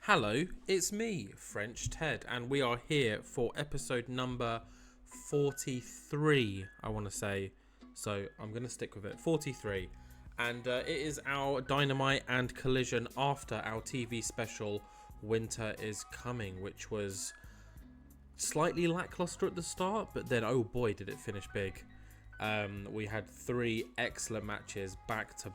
Hello, it's me, French Ted, and we are here for episode number 43, I want to say. So I'm going to stick with it, 43. And it is our Dynamite and Collision after our TV special Winter is Coming, which was slightly lackluster at the start, but then, oh boy, did it finish big. We had 3 excellent matches back to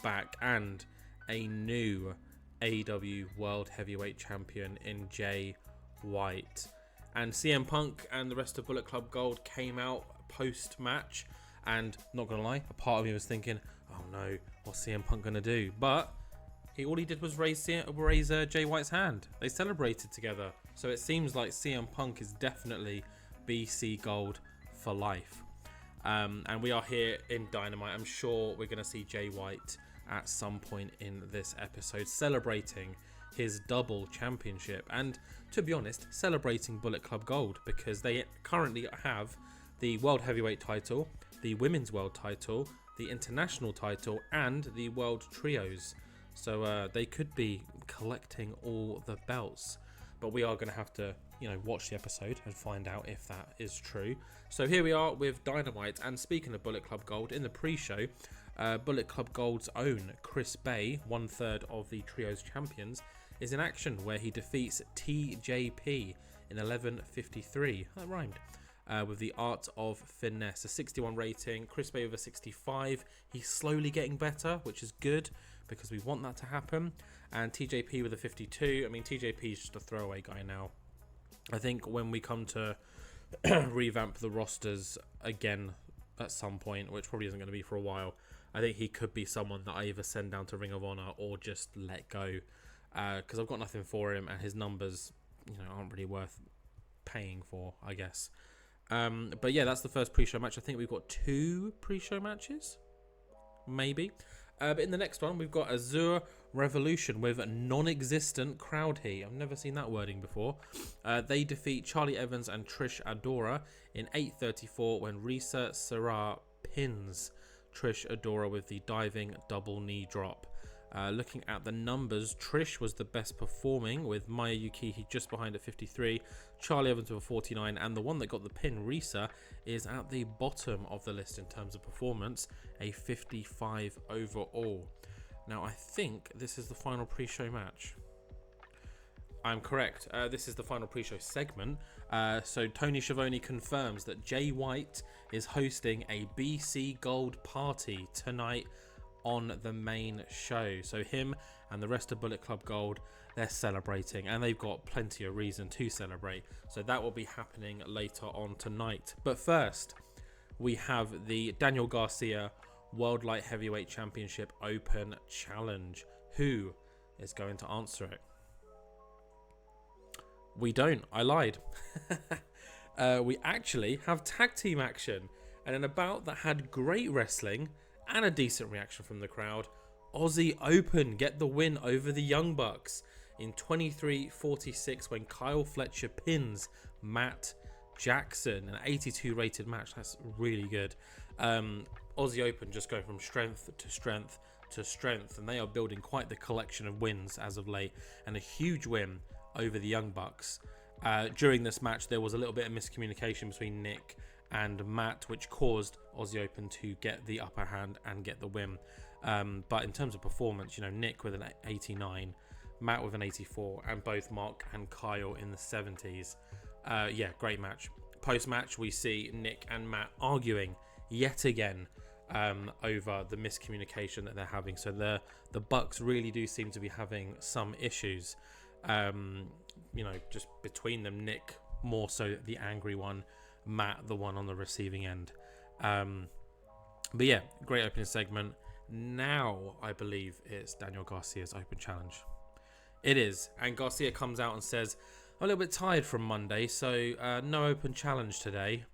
back, and a new AEW World Heavyweight Champion in Jay White. And CM Punk and the rest of Bullet Club Gold came out post-match, and not gonna lie, a part of me was thinking, oh no, what's CM Punk gonna do? But all he did was raise Jay White's hand. They celebrated together, so it seems like CM Punk is definitely BC Gold for life. And we are here in Dynamite. I'm sure we're going to see Jay White at some point in this episode celebrating his double championship, and to be honest, celebrating Bullet Club Gold, because they currently have the World Heavyweight title, the Women's World title, the International title, and the World Trios. So they could be collecting all the belts. But we are going to have to, watch the episode and find out if that is true. So here we are with Dynamite. And speaking of Bullet Club Gold, in the pre-show, Bullet Club Gold's own Chris Bay, 1/3 of the Trios champions, is in action where he defeats TJP in 11:53. That rhymed. With the Art of Finesse. A 61 rating, Chris Bay with a 65. He's slowly getting better, which is good, because we want that to happen. And TJP with a 52. I mean, TJP is just a throwaway guy now. I think when we come to revamp the rosters again at some point, which probably isn't going to be for a while, I think he could be someone that I either send down to Ring of Honor or just let go, because I've got nothing for him, and his numbers, aren't really worth paying for, I guess. But yeah, that's the first pre-show match. I think we've got 2 pre-show matches, maybe. But in the next one, we've got Azure Revolution with a non-existent crowd heat. I've never seen that wording before. They defeat Charlie Evans and Trish Adora in 8:34 when Risa Serra pins Trish Adora with the diving double knee drop. Looking at the numbers, Trish was the best performing, with Maya Yukihi just behind at 53, Charlie Evans with a 49, and the one that got the pin, Risa, is at the bottom of the list in terms of performance, a 55 overall. Now, I think this is the final pre-show match. I'm correct. This is the final pre-show segment. So Tony Schiavone confirms that Jay White is hosting a BC Gold party tonight on the main show. So him and the rest of Bullet Club Gold, they're celebrating, and they've got plenty of reason to celebrate. So that will be happening later on tonight. But first, we have the Daniel Garcia World Light Heavyweight Championship Open Challenge. Who is going to answer it? We don't. I lied. We actually have tag team action, and in a bout that had great wrestling and a decent reaction from the crowd, Aussie Open get the win over the Young Bucks in 23:46 when Kyle Fletcher pins Matt Jackson. An 82 rated match. That's really good. Aussie Open just going from strength to strength to strength, and they are building quite the collection of wins as of late, and a huge win over the Young Bucks. During this match, there was a little bit of miscommunication between Nick and Matt, which caused Aussie Open to get the upper hand and get the win. But in terms of performance, Nick with an 89, Matt with an 84, and both Mark and Kyle in the 70s. Yeah, great match. Post-match, we see Nick and Matt arguing yet again over the miscommunication that they're having. So the Bucks really do seem to be having some issues. Just between them, Nick more so the angry one, Matt the one on the receiving end. But yeah, great opening segment. Now I believe it's Daniel Garcia's open challenge. It is, and Garcia comes out and says, I'm a little bit tired from Monday, so no open challenge today.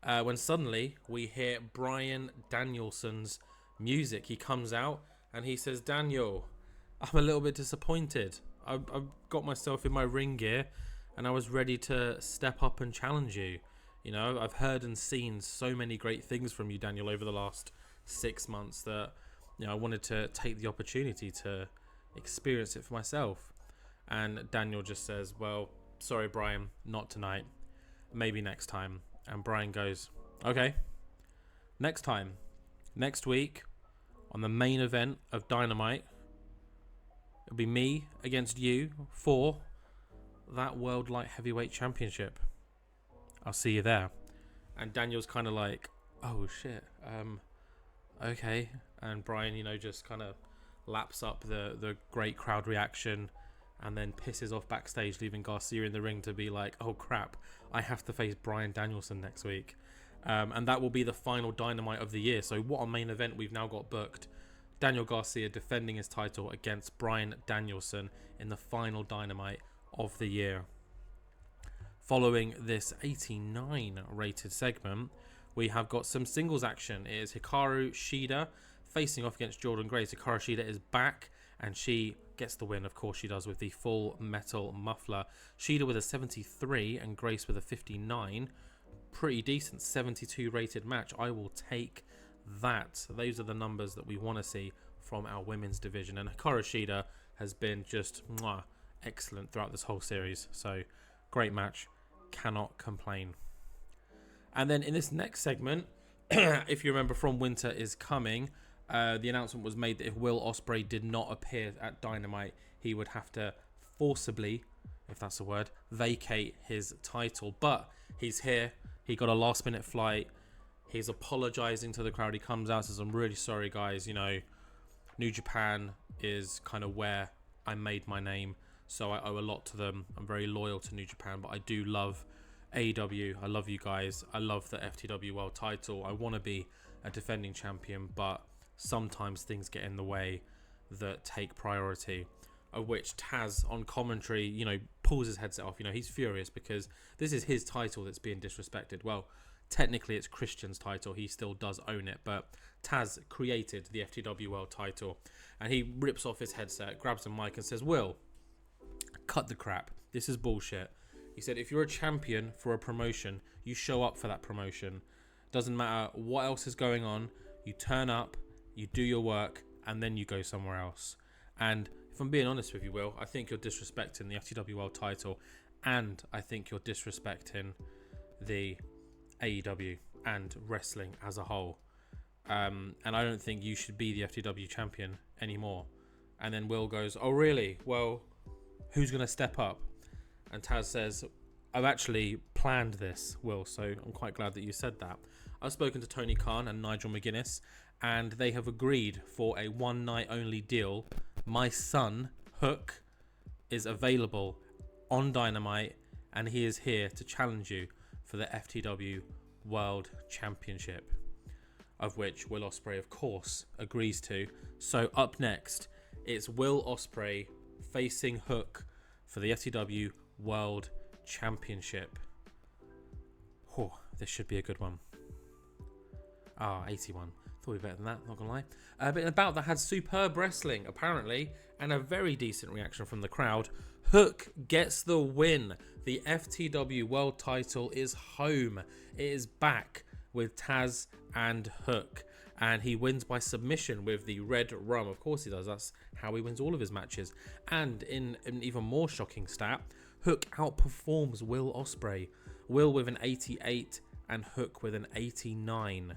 When suddenly we hear Bryan Danielson's music. He comes out and he says, Daniel, I'm a little bit disappointed. I've got myself in my ring gear and I was ready to step up and challenge you. I've heard and seen so many great things from you, Daniel, over the last 6 months that I wanted to take the opportunity to experience it for myself. And Daniel just says, well, sorry, Brian, not tonight. Maybe next time. And Brian goes, okay, next time. Next week, on the main event of Dynamite, it'll be me against you for that World Light Heavyweight Championship. I'll see you there. And Daniel's kind of like, oh shit, okay. And Brian, just kind of laps up the great crowd reaction and then pisses off backstage, leaving Garcia in the ring to be like, oh crap, I have to face Bryan Danielson next week. And that will be the final Dynamite of the year. So what a main event we've now got booked. Daniel Garcia defending his title against Bryan Danielson in the final Dynamite of the year. Following this 89 rated segment, we have got some singles action. It is Hikaru Shida facing off against Jordan Grace. Hikaru Shida is back and she gets the win. Of course she does, with the full metal muffler. Shida with a 73 and Grace with a 59. Pretty decent 72 rated match. I will take that. Those are the numbers that we want to see from our women's division. And Hikaru Shida has been just excellent throughout this whole series. So great match. Cannot complain. And then in this next segment, if you remember from Winter is Coming, the announcement was made that if Will Ospreay did not appear at Dynamite, he would have to forcibly, if that's a word, vacate his title. But he's here. He got a last minute flight. He's apologizing to the crowd. He comes out and says, I'm really sorry, guys. New Japan is kind of where I made my name, so I owe a lot to them. I'm very loyal to New Japan, but I do love AEW. I love you guys. I love the FTW World title. I want to be a defending champion, but sometimes things get in the way that take priority. Of which Taz on commentary, pulls his headset off. He's furious because this is his title that's being disrespected. Well, technically it's Christian's title. He still does own it, but Taz created the FTW World title, and he rips off his headset, grabs a mic and says, Will, cut the crap. This is bullshit. He said, if you're a champion for a promotion, you show up for that promotion. Doesn't matter what else is going on. You turn up, you do your work, and then you go somewhere else. And if I'm being honest with you, Will, I think you're disrespecting the FTW World title, and I think you're disrespecting the AEW and wrestling as a whole. And I don't think you should be the FTW champion anymore. And then Will goes, oh really? Well, who's going to step up? And Taz says, I've actually planned this, Will, so I'm quite glad that you said that. I've spoken to Tony Khan and Nigel McGuinness, and they have agreed for a one night only deal. My son, Hook, is available on Dynamite, and he is here to challenge you for the FTW World Championship, of which Will Ospreay, of course, agrees to. So up next, it's Will Ospreay facing Hook for the FTW World Championship. Oh, this should be a good one. 81. Thought we were better than that, not gonna lie. But in a bout that had superb wrestling, apparently, and a very decent reaction from the crowd, Hook gets the win. The FTW World title is home. It is back with Taz and Hook. And he wins by submission with the red rum. Of course he does. That's how he wins all of his matches. And in an even more shocking stat, Hook outperforms Will Ospreay. Will with an 88 and Hook with an 89.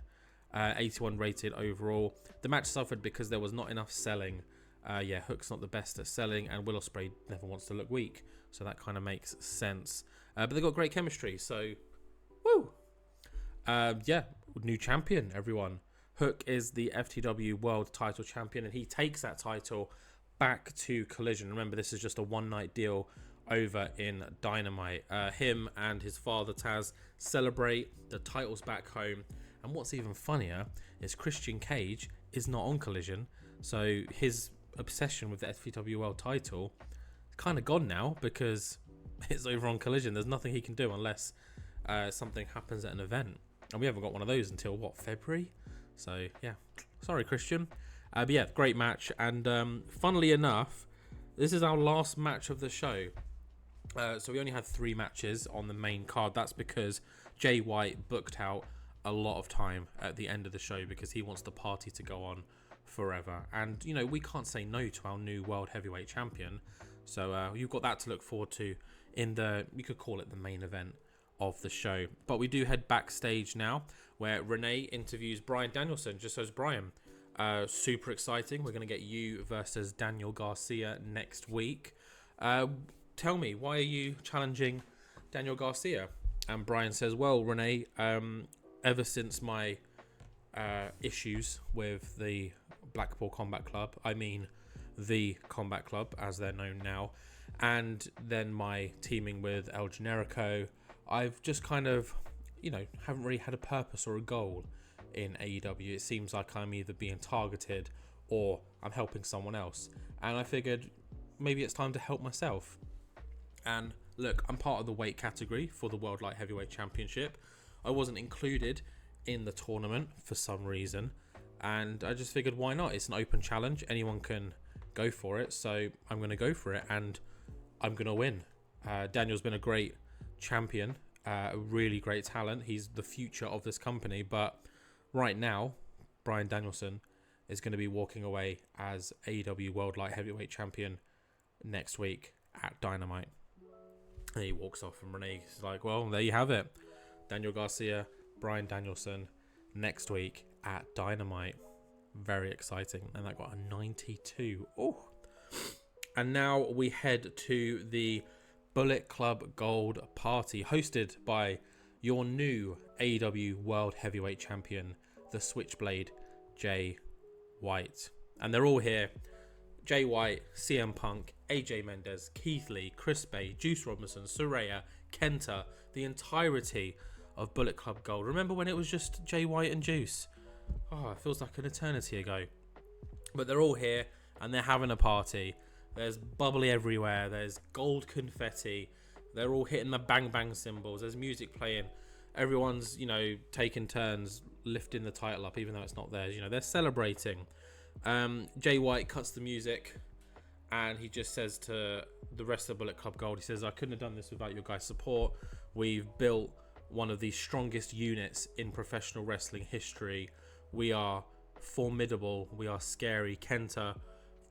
81 rated overall. The match suffered because there was not enough selling. Hook's not the best at selling, and Will Ospreay never wants to look weak, so that kind of makes sense. But they've got great chemistry, so woo! New champion, everyone. Hook is the FTW World title champion, and he takes that title back to Collision. Remember, this is just a one-night deal over in Dynamite. Him and his father, Taz, celebrate the titles back home. And what's even funnier is Christian Cage is not on Collision, so his obsession with the FTW World title is kind of gone now because it's over on Collision. There's nothing he can do unless something happens at an event. And we haven't got one of those until, February? So, yeah. Sorry, Christian. But yeah, great match. And funnily enough, this is our last match of the show. So we only had 3 matches on the main card. That's because Jay White booked out a lot of time at the end of the show because he wants the party to go on forever. And, we can't say no to our new World Heavyweight Champion. So you've got that to look forward to in you could call it the main event of the show. But we do head backstage now, where Renee interviews Bryan Danielson, just as Bryan. Super exciting. We're going to get you versus Daniel Garcia next week. Tell me, why are you challenging Daniel Garcia? And Bryan says, well, Renee, ever since my issues with the Blackpool Combat Club, I mean the Combat Club as they're known now, and then my teaming with El Generico, I've just kind of, haven't really had a purpose or a goal in AEW. It seems like I'm either being targeted or I'm helping someone else. And I figured maybe it's time to help myself. And look, I'm part of the weight category for the World Light Heavyweight Championship. I wasn't included in the tournament for some reason. And I just figured, why not? It's an open challenge. Anyone can go for it. So I'm going to go for it and I'm going to win. Daniel's been a great champion, a really great talent. He's the future of this company. But right now, Bryan Danielson is going to be walking away as AEW World Light Heavyweight Champion next week at Dynamite. And he walks off and Renee's like, well, there you have it. Daniel Garcia, Bryan Danielson next week at Dynamite. Very exciting. And that got a 92. Oh. And now we head to the Bullet Club Gold Party, hosted by your new AEW World Heavyweight Champion, the Switchblade, Jay White. And they're all here. Jay White, CM Punk, AJ Mendez, Keith Lee, Chris Bay, Juice Robinson, Saraya, Kenta, the entirety of Bullet Club Gold. Remember when it was just Jay White and Juice? Oh, it feels like an eternity ago. But they're all here and they're having a party. There's bubbly everywhere. There's gold confetti. They're all hitting the bang bang cymbals. There's music playing. Everyone's, taking turns lifting the title up, even though it's not theirs. They're celebrating. Jay White cuts the music and he just says to the rest of Bullet Club Gold, he says, I couldn't have done this without your guys' support. We've built one of the strongest units in professional wrestling history. We are formidable. We are scary. Kenta,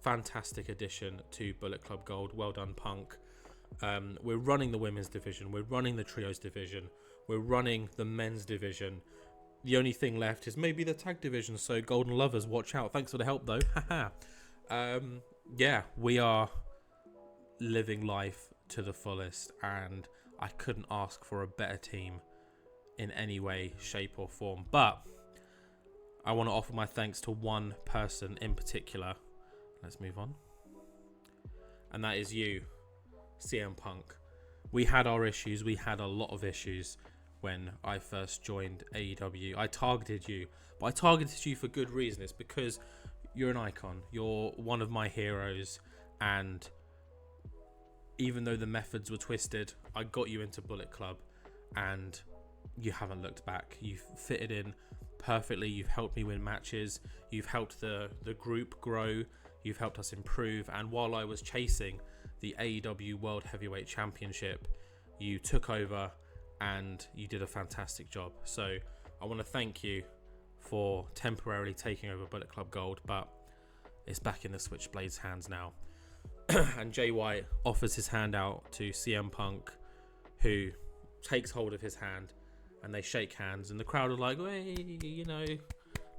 fantastic addition to Bullet Club Gold. Well done, Punk. We're running the women's division. We're running the trios division. We're running the men's division. The only thing left is maybe the tag division. So Golden Lovers, watch out. Thanks for the help, though. Yeah, we are living life to the fullest, and I couldn't ask for a better team in any way, shape, or form. But I want to offer my thanks to one person in particular. Let's move on. And that is you, CM Punk. We had our issues. We had a lot of issues when I first joined AEW. I targeted you, but I targeted you for good reason. It's because you're an icon. You're one of my heroes. And even though the methods were twisted, I got you into Bullet Club and you haven't looked back. You've fitted in perfectly. You've helped me win matches. You've helped the group grow. You've helped us improve. And while I was chasing the AEW World Heavyweight Championship, you took over and you did a fantastic job. So I want to thank you for temporarily taking over Bullet Club Gold, but it's back in the Switchblade's hands now. And Jay White offers his hand out to CM Punk, who takes hold of his hand and they shake hands, and the crowd are like, hey,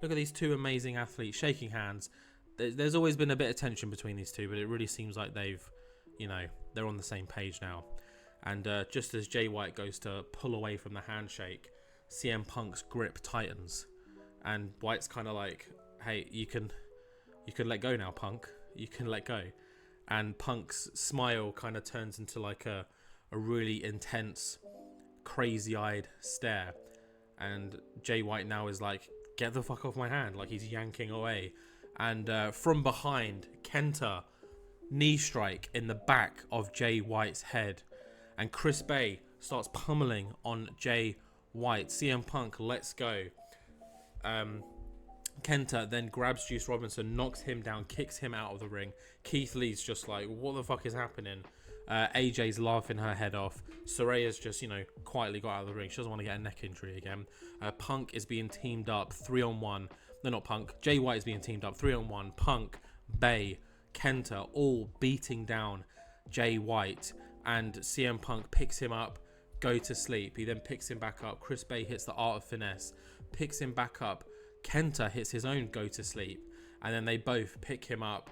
look at these two amazing athletes shaking hands. There's always been a bit of tension between these two, but it really seems like they're on the same page now. And just as Jay White goes to pull away from the handshake, CM Punk's grip tightens, and White's kind of like, hey, you can let go now, Punk. You can let go. And Punk's smile kind of turns into like a really intense, crazy-eyed stare. And Jay White now is like, get the fuck off my hand. Like, he's yanking away. And from behind, Kenta knee strike in the back of Jay White's head. And Chris Bay starts pummeling on Jay White. CM Punk lets go. Kenta then grabs Juice Robinson, knocks him down, kicks him out of the ring. Keith Lee's just like, what the fuck is happening? AJ's laughing her head off. Saraya's just, quietly got out of the ring. She doesn't want to get a neck injury again. Punk is being teamed up 3-on-1. No, not Punk. Jay White is being teamed up 3-on-1. Punk, Bay, Kenta all beating down Jay White, and CM Punk picks him up, go to sleep. He then picks him back up. Chris Bay hits the Art of Finesse, picks him back up. Kenta hits his own go to sleep, and then they both pick him up,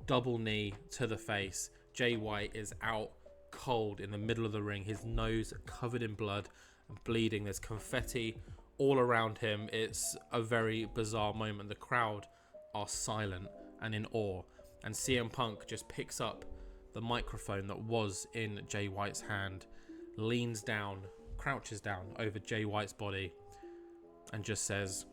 double knee to the face. Jay White is out cold in the middle of the ring, his nose covered in blood and bleeding. There's confetti all around him. It's a very bizarre moment. The crowd are silent and in awe, and CM Punk just picks up the microphone that was in Jay White's hand, leans down, crouches down over Jay White's body, and just says,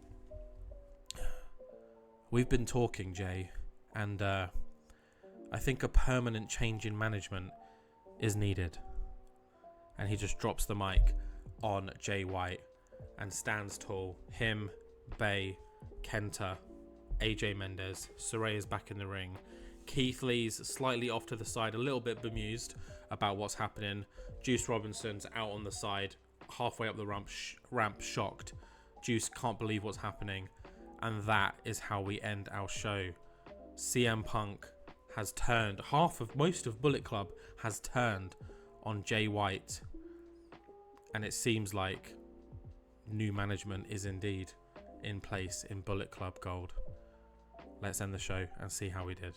"We've been talking, Jay, and I think a permanent change in management is needed." And he just drops the mic on Jay White and stands tall. Him, Bay, Kenta, AJ Mendez, Saraya's back in the ring. Keith Lee's slightly off to the side, a little bit bemused about what's happening. Juice Robinson's out on the side, halfway up the ramp, shocked. Juice can't believe what's happening. And that is how we end our show. CM Punk has turned, most of Bullet Club has turned on Jay White. And it seems like new management is indeed in place in Bullet Club Gold. Let's end the show and see how we did.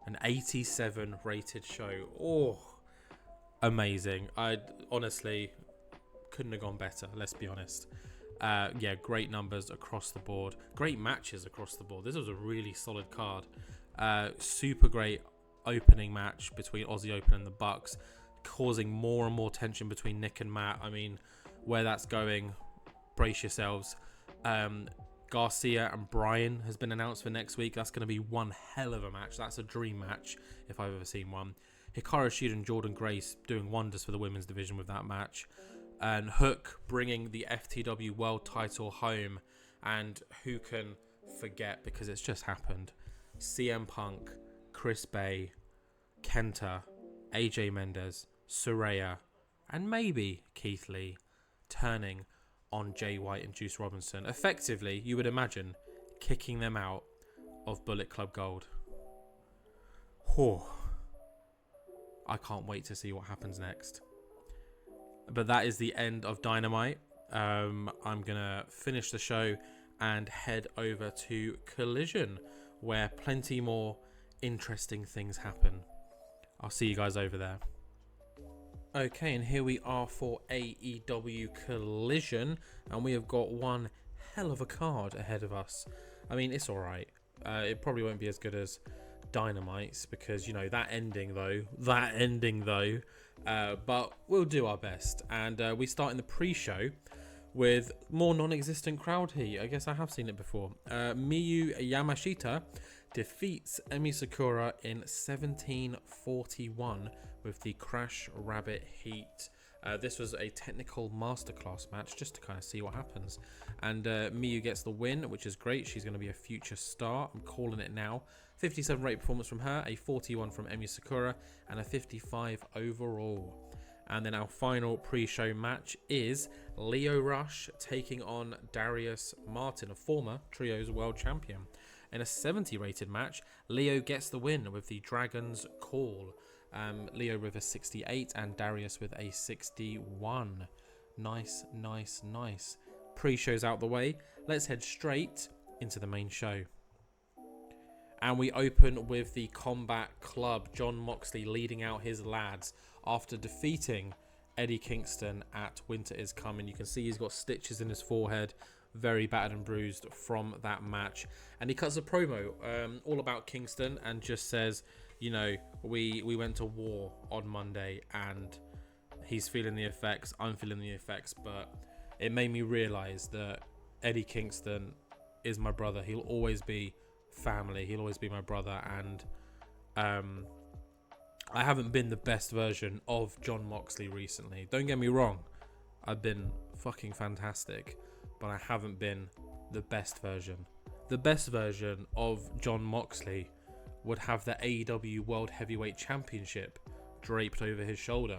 An 87 rated show. Oh, amazing. I honestly couldn't have gone better, let's be honest. Yeah, great numbers across the board. Great matches across the board. This was a really solid card. Super great opening match between Aussie Open and the Bucks, causing more and more tension between Nick and Matt. I mean, where that's going, brace yourselves. Garcia and Bryan has been announced for next week. That's going to be one hell of a match. That's a dream match if I've ever seen one. Hikaru Shida and Jordan Grace doing wonders for the women's division with that match. And Hook bringing the FTW World title home. And who can forget, because it's just happened, CM Punk, Chris Bay, Kenta, AJ Mendez, Saraya, and maybe Keith Lee turning on Jay White and Juice Robinson. Effectively, you would imagine, kicking them out of Bullet Club Gold. Whew. I can't wait to see what happens next. But that is the end of Dynamite. I'm going to finish the show and head over to Collision, where plenty more interesting things happen. I'll see you guys over there. Okay, and here we are for AEW Collision, and we have got one hell of a card ahead of us. I mean, it's alright. It probably won't be as good as Dynamite's, because, you know, that ending though, but we'll do our best. And we start in the pre-show with more non-existent crowd here. I guess I have seen it before. Miu Yamashita defeats Emi Sakura in 1741 with the Crash Rabbit Heat. This was a technical masterclass match just to kind of see what happens. And Miu gets the win, which is great. She's going to be a future star. I'm calling it now. 57 rate performance from her, a 41 from Emi Sakura, and a 55 overall. And then our final pre-show match is Lio Rush taking on Darius Martin, a former Trios World Champion. In a 70 rated match, Lio gets the win with the Dragon's Call. Lio with a 68 and Darius with a 61. Nice. Pre-show's out the way. Let's head straight into the main show. And we open with the Combat Club. Jon Moxley leading out his lads after defeating Eddie Kingston at Winter is Coming. You can see he's got stitches in his forehead, very battered and bruised from that match. And he cuts a promo all about Kingston and just says, you know, we went to war on Monday and he's feeling the effects, I'm feeling the effects, but it made me realise that Eddie Kingston is my brother. He'll always be family. He'll always be my brother. And I haven't been the best version of Jon Moxley recently. Don't get me wrong. I've been fucking fantastic, but I haven't been the best version. The best version of Jon Moxley would have the AEW World Heavyweight Championship draped over his shoulder.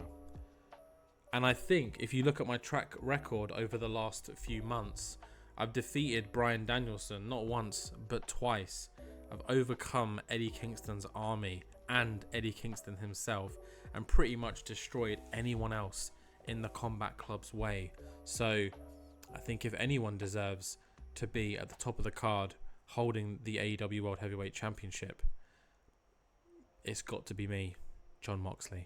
And I think if you look at my track record over the last few months, I've defeated Bryan Danielson not once, but twice. I've overcome Eddie Kingston's army and Eddie Kingston himself, and pretty much destroyed anyone else in the Combat Club's way. So I think if anyone deserves to be at the top of the card holding the AEW World Heavyweight Championship, it's got to be me, Jon Moxley.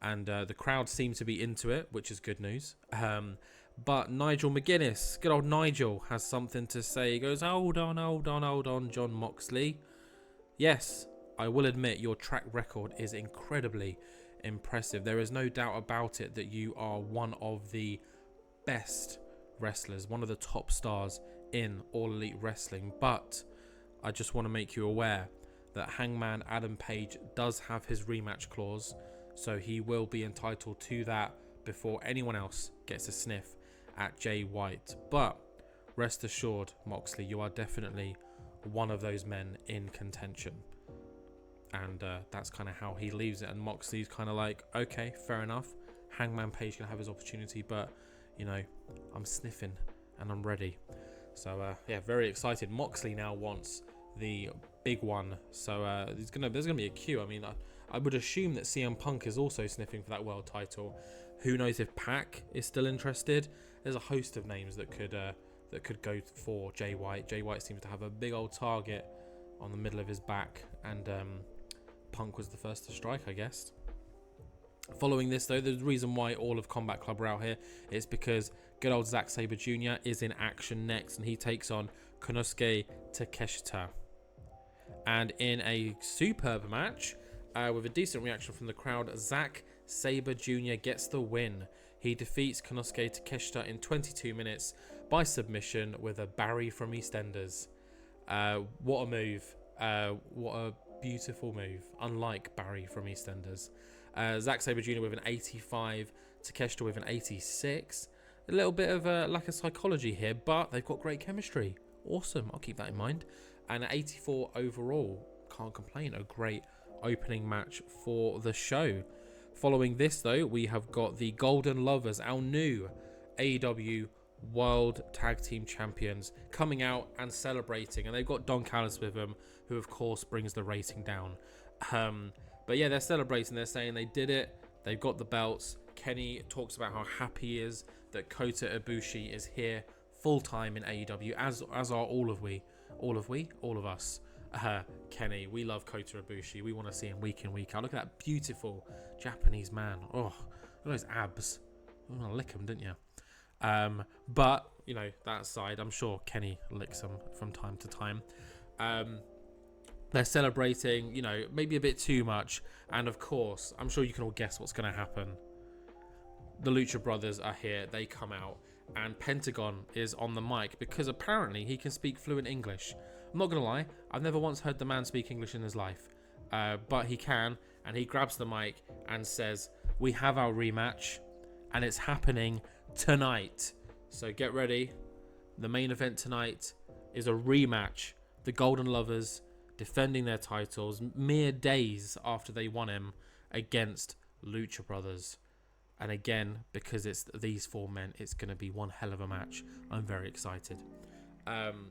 And the crowd seem to be into it, which is good news. But Nigel McGuinness, good old Nigel, has something to say. He goes, hold on, Jon Moxley. Yes, I will admit your track record is incredibly impressive. There is no doubt about it that you are one of the best wrestlers, one of the top stars in All Elite Wrestling. But I just want to make you aware that Hangman Adam Page does have his rematch clause, so he will be entitled to that before anyone else gets a sniff at Jay White. But rest assured, Moxley, you are definitely one of those men in contention. And that's kind of how he leaves it. And Moxley's kind of like, okay, fair enough. Hangman Page can have his opportunity, but, you know, I'm sniffing and I'm ready. So, yeah, very excited. Moxley now wants the big one. So, there's gonna be a queue. I mean, I would assume that CM Punk is also sniffing for that world title. Who knows if Pac is still interested? There's a host of names that could go for Jay White. Jay White seems to have a big old target on the middle of his back, and Punk was the first to strike, I guess. Following this, though, the reason why all of Combat Club are out here is because good old Zack Sabre Jr. is in action next, and he takes on Konosuke Takeshita. And in a superb match, with a decent reaction from the crowd, Zack Sabre Jr. gets the win. He defeats Konosuke Takeshita in 22 minutes by submission with a Barry from EastEnders. What a move. What a beautiful move. Unlike Barry from EastEnders. Zack Sabre Jr. with an 85, Takeshita with an 86. A little bit of a lack of psychology here, but they've got great chemistry. Awesome. I'll keep that in mind. And 84 overall. Can't complain. A great opening match for the show. Following this, though, we have got the Golden Lovers, our new AEW World Tag Team Champions, coming out and celebrating. And they've got Don Callis with them, who, of course, brings the rating down. But yeah, they're celebrating. They're saying they did it. They've got the belts. Kenny talks about how happy he is that Kota Ibushi is here full-time in AEW, as are all of us. Kenny, we love Kota Ibushi. We want to see him week in, week out. Look at that beautiful Japanese man. Oh, look at those abs. You want to lick them, didn't you? But, you know, that aside, I'm sure Kenny licks them from time to time. They're celebrating, you know, maybe a bit too much. And, of course, I'm sure you can all guess what's going to happen. The Lucha Brothers are here. They come out. And Pentagon is on the mic because apparently he can speak fluent English. I'm not going to lie, I've never once heard the man speak English in his life. But he can, and he grabs the mic and says, we have our rematch, and it's happening tonight. So get ready. The main event tonight is a rematch. The Golden Lovers defending their titles mere days after they won him against Lucha Brothers. And again, because it's these four men, it's going to be one hell of a match. I'm very excited.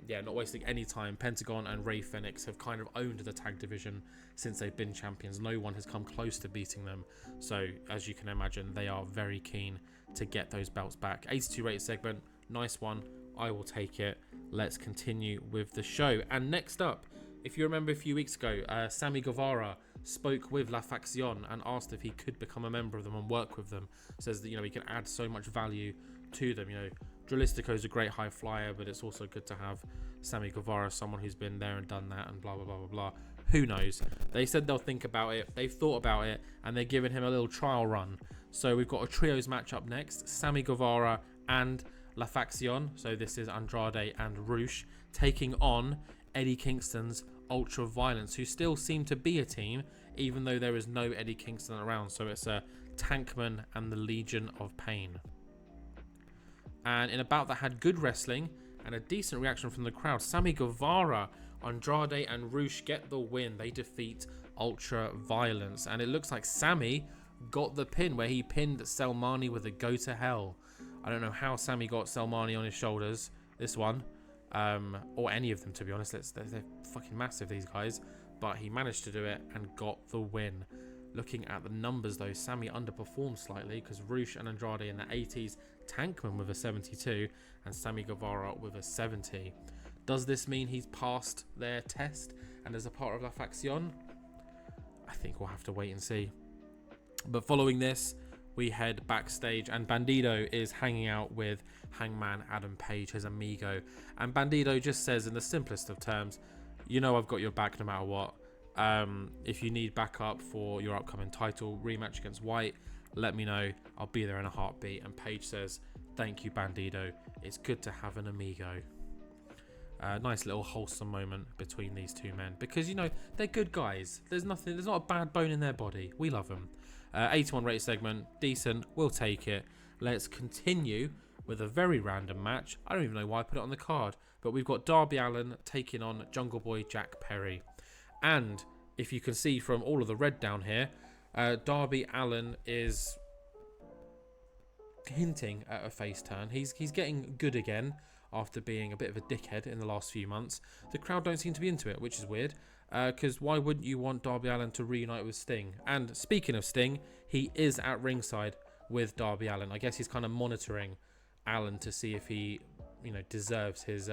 Yeah, not wasting any time. Pentagon and Rey Fenix have kind of owned the tag division since they've been champions. No one has come close to beating them. So, as you can imagine, they are very keen to get those belts back. 82 rated segment, nice one. I will take it. Let's continue with the show. And next up, if you remember a few weeks ago, Sammy Guevara spoke with La Facción and asked if he could become a member of them and work with them. Says that, you know, he can add so much value to them. You know, Dralistico is a great high flyer, but it's also good to have Sammy Guevara, someone who's been there and done that, and blah, blah, blah, blah, blah. Who knows? They said they'll think about it. They've thought about it, and they're giving him a little trial run. So we've got a trios match up next. Sammy Guevara and La Facción. So this is Andrade and Rouge taking on Eddie Kingston's Ultraviolence, who still seem to be a team, even though there is no Eddie Kingston around. So it's a Tankman and the Legion of Pain. And in a bout that had good wrestling and a decent reaction from the crowd, Sammy Guevara, Andrade and Rouge get the win. They defeat Ultraviolence. And it looks like Sammy got the pin where he pinned Selmani with a go to hell. I don't know how Sammy got Selmani on his shoulders, this one. Or any of them, to be honest. They're fucking massive, these guys. but he managed to do it and got the win. Looking at the numbers though, Sammy underperformed slightly because Rouge and Andrade in the 80s, Tankman with a 72 and Sammy Guevara with a 70. Does this mean he's passed their test and is a part of La Facción? I think we'll have to wait and see. But following this, we head backstage and Bandito is hanging out with Hangman Adam Page, his amigo. And Bandito just says in the simplest of terms, you know I've got your back no matter what. If you need backup for your upcoming title rematch against White, let me know. I'll be there in a heartbeat. And Page says, thank you, Bandito. It's good to have an amigo. Nice little wholesome moment between these two men because, you know, they're good guys. There's not a bad bone in their body. We love them. 81 rated segment, decent. We'll take it. Let's continue with a very random match. I don't even know why I put it on the card, but we've got Darby Allin taking on Jungle Boy Jack Perry. And if you can see from all of the red down here, Darby Allin is hinting at a face turn. He's getting good again after being a bit of a dickhead in the last few months. The crowd don't seem to be into it, which is weird. Because why wouldn't you want Darby Allin to reunite with Sting? And speaking of Sting, he is at ringside with Darby Allin. I guess he's kind of monitoring Allin to see if he, you know, deserves his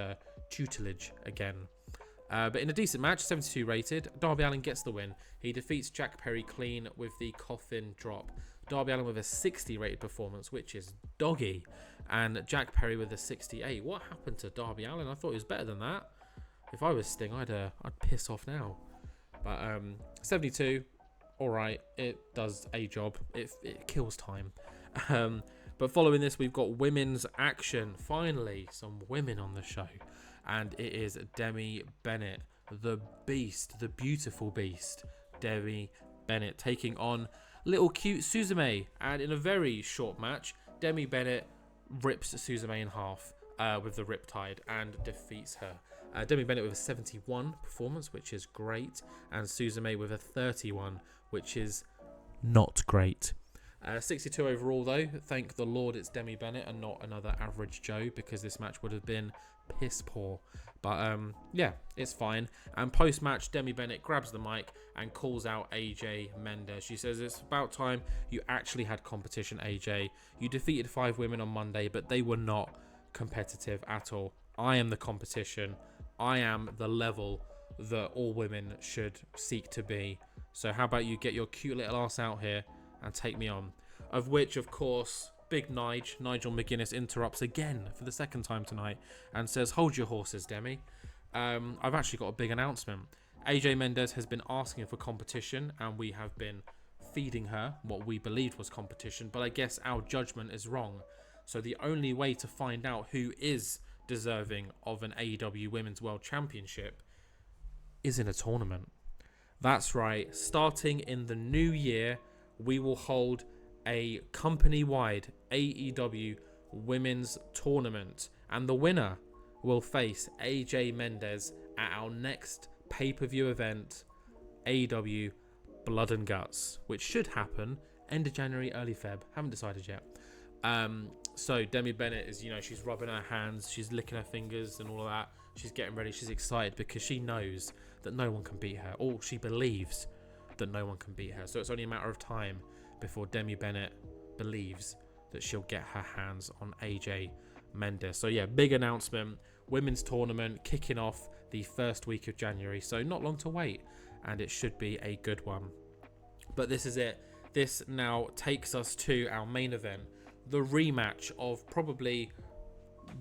tutelage again. But in a decent match, 72 rated, Darby Allin gets the win. He defeats Jack Perry clean with the coffin drop. Darby Allin with a 60 rated performance, which is doggy. And Jack Perry with a 68. What happened to Darby Allin? I thought he was better than that. If I was Sting, I'd piss off now. But 72, all right, it does a job. It kills time. But following this, we've got women's action. Finally, some women on the show. And it is Demi Bennett, the beast, the beautiful beast. Demi Bennett taking on little cute Suzume. And in a very short match, Demi Bennett rips Suzume in half with the Riptide and defeats her. Demi Bennett with a 71 performance, which is great. And Suzume with a 31, which is not great. 62 overall though. Thank the Lord it's Demi Bennett and not another average Joe, because this match would have been piss poor. But yeah, it's fine. And post-match, Demi Bennett grabs the mic and calls out AJ Mendez. She says, it's about time you actually had competition, AJ. You defeated 5 women on Monday, but they were not competitive at all. I am the competition. I am the level that all women should seek to be. So how about you get your cute little ass out here and take me on? Of which, of course, big Nigel McGuinness interrupts again for the second time tonight and says, hold your horses, Demi. I've actually got a big announcement. AJ Mendez has been asking for competition and we have been feeding her what we believed was competition, but I guess our judgment is wrong. So the only way to find out who is deserving of an AEW Women's World Championship is in a tournament. That's right, starting in the new year, we will hold a company-wide AEW Women's Tournament, and the winner will face AJ Mendez at our next pay-per-view event, AEW Blood and Guts, which should happen end of January, early Feb. Haven't decided yet. So Demi Bennett is, you know, she's rubbing her hands, she's licking her fingers and all of that. She's getting ready, she's excited because she knows that no one can beat her, or she believes that no one can beat her. So it's only a matter of time before Demi Bennett believes that she'll get her hands on AJ Mendez. So yeah, big announcement. Women's tournament kicking off the first week of January. So not long to wait, and it should be a good one. But this is it. This now takes us to our main event, the rematch of probably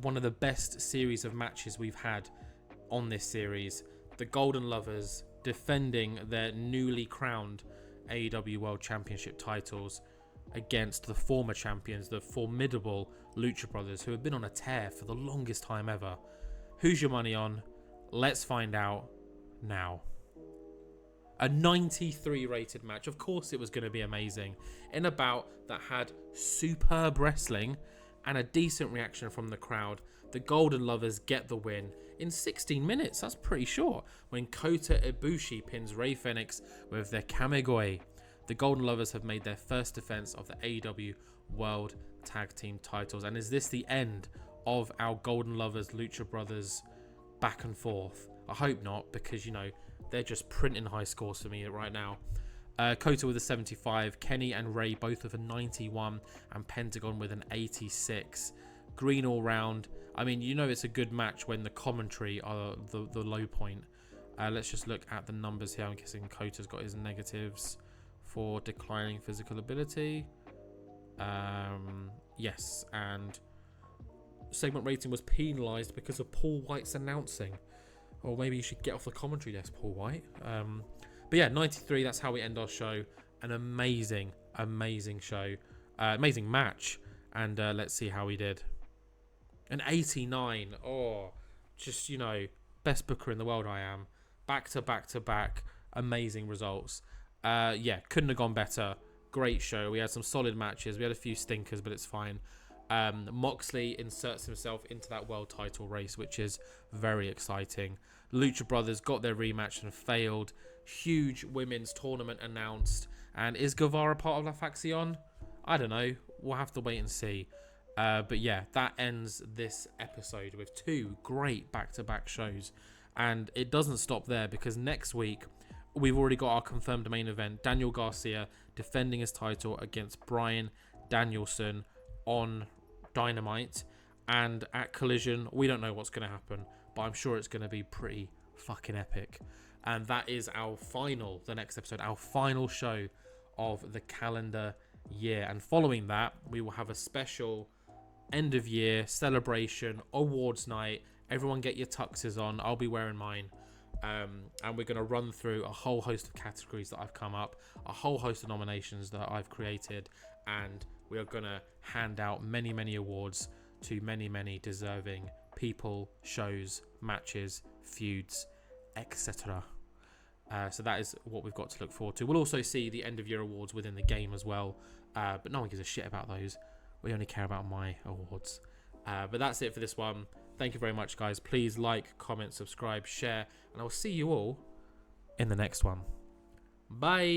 one of the best series of matches we've had on this series. The Golden Lovers defending their newly crowned AEW World Championship titles against the former champions, the formidable Lucha Brothers, who have been on a tear for the longest time ever. Who's your money on? Let's find out now. A 93 rated match. Of course it was going to be amazing. In a bout that had superb wrestling and a decent reaction from the crowd, the Golden Lovers get the win in 16 minutes. That's pretty short. When Kota Ibushi pins Rey Fenix with their Kamegoi. The Golden Lovers have made their first defense of the AEW World Tag Team titles. And is this the end of our Golden Lovers Lucha Brothers back and forth? I hope not, because, you know, they're just printing high scores for me right now. Kota with a 75, Kenny and Ray both with a 91, and Pentagon with an 86. Green all round. I mean, you know it's a good match when the commentary are the low point. Let's just look at the numbers here. I'm guessing Kota's got his negatives for declining physical ability. Yes, and segment rating was penalised because of Paul White's announcing. Or maybe you should get off the commentary desk, Paul White. But yeah, 93, that's how we end our show. An amazing, amazing show. Amazing match. And let's see how we did. An 89. Oh, just, you know, best booker in the world I am. Back to back to back. Amazing results. Yeah, couldn't have gone better. Great show. We had some solid matches. We had a few stinkers, but it's fine. Moxley inserts himself into that world title race, which is very exciting. Lucha Brothers got their rematch and failed. Huge women's tournament announced. And is Guevara part of La Facción? I don't know. We'll have to wait and see. But yeah, that ends this episode with 2 great back-to-back shows. And it doesn't stop there, because next week we've already got our confirmed main event. Daniel Garcia defending his title against Bryan Danielson on Dynamite. And at Collision, we don't know what's going to happen, but I'm sure it's going to be pretty fucking epic. And that is the next episode, our final show of the calendar year. And following that, we will have a special end of year celebration, awards night. Everyone get your tuxes on. I'll be wearing mine. And we're going to run through a whole host of categories that I've come up, a whole host of nominations that I've created, and we are going to hand out many, many awards to many, many deserving people, shows, matches, feuds, etc. So that is what we've got to look forward to. We'll also see the end of year awards within the game as well, but no one gives a shit about those. We only care about my awards. But that's it for this one. Thank you very much, guys. Please like, comment, subscribe, share, and I'll see you all in the next one. Bye.